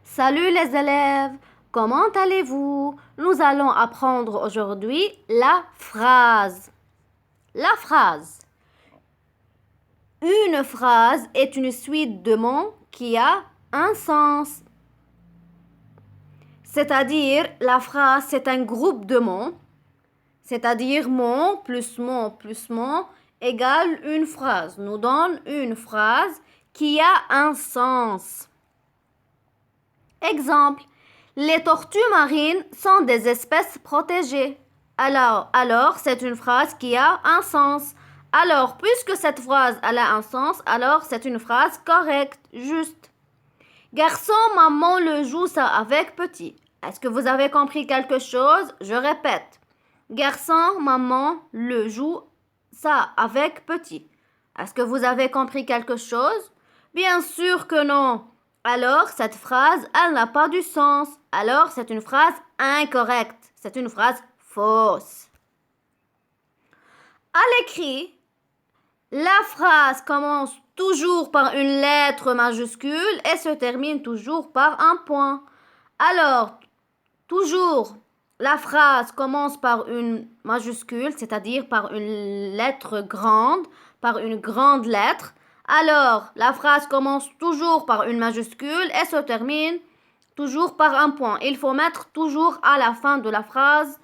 Salut les élèves, comment allez-vous? Nous allons apprendre aujourd'hui la phrase. La phrase. Une phrase est une suite de mots qui a un sens. C'est-à-dire, la phrase, c'est un groupe de mots. C'est-à-dire, mot plus mot plus mot égale une phrase. Nous donne une phrase qui a un sens. Exemple, les tortues marines sont des espèces protégées. Alors c'est une phrase qui a un sens. Alors, puisque cette phrase elle a un sens, alors c'est une phrase correcte, juste. Garçon, maman le joue ça avec petit. Est-ce que vous avez compris quelque chose? Je répète. Garçon, maman le joue ça avec petit. Est-ce que vous avez compris quelque chose? Bien sûr que non. Alors, cette phrase, elle n'a pas du sens. Alors, c'est une phrase incorrecte. C'est une phrase fausse. À l'écrit, la phrase commence toujours par une lettre majuscule et se termine toujours par un point. Alors, toujours, la phrase commence par une majuscule, c'est-à-dire par une lettre grande, par une grande lettre. Alors, la phrase commence toujours par une majuscule et se termine toujours par un point. Il faut mettre toujours à la fin de la phrase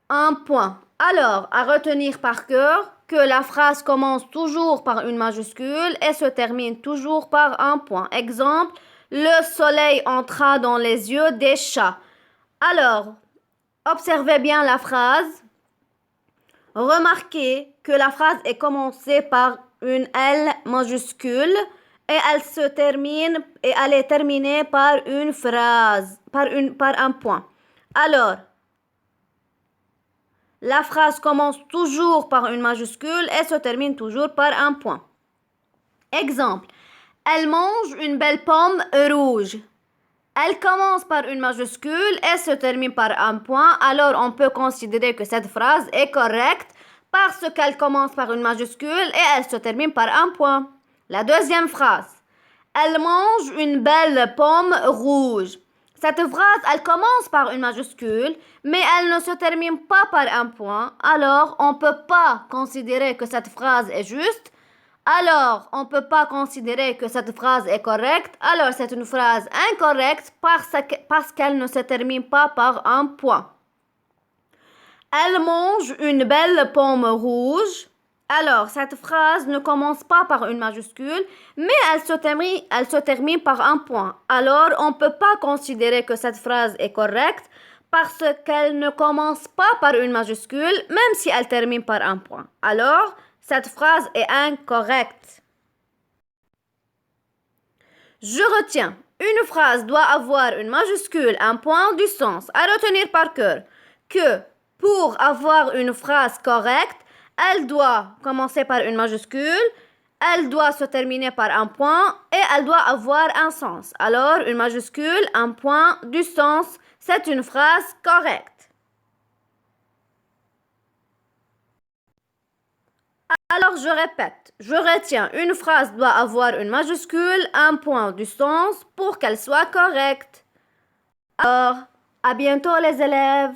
un point. Alors, à retenir par cœur que la phrase commence toujours par une majuscule et se termine toujours par un point. Exemple, le soleil entra dans les yeux des chats. Alors, observez bien la phrase. Remarquez que la phrase est commencée par une L majuscule et elle est terminée par une phrase, par un point. Alors, la phrase commence toujours par une majuscule et se termine toujours par un point. Exemple, elle mange une belle pomme rouge. Elle commence par une majuscule et se termine par un point, alors on peut considérer que cette phrase est correcte parce qu'elle commence par une majuscule et elle se termine par un point. La deuxième phrase. Elle mange une belle pomme rouge. Cette phrase, elle commence par une majuscule, mais elle ne se termine pas par un point, alors on ne peut pas considérer que cette phrase est juste. Alors, on ne peut pas considérer que cette phrase est correcte. Alors, c'est une phrase incorrecte parce qu'elle ne se termine pas par un point. Elle mange une belle pomme rouge. Alors, cette phrase ne commence pas par une majuscule, mais elle se termine par un point. Alors, on ne peut pas considérer que cette phrase est correcte parce qu'elle ne commence pas par une majuscule, même si elle termine par un point. Alors, cette phrase est incorrecte. Je retiens. Une phrase doit avoir une majuscule, un point, du sens. À retenir par cœur que pour avoir une phrase correcte, elle doit commencer par une majuscule, elle doit se terminer par un point et elle doit avoir un sens. Alors, une majuscule, un point, du sens, c'est une phrase correcte. Alors, je répète, je retiens, une phrase doit avoir une majuscule, un point, du sens pour qu'elle soit correcte. Alors, à bientôt les élèves.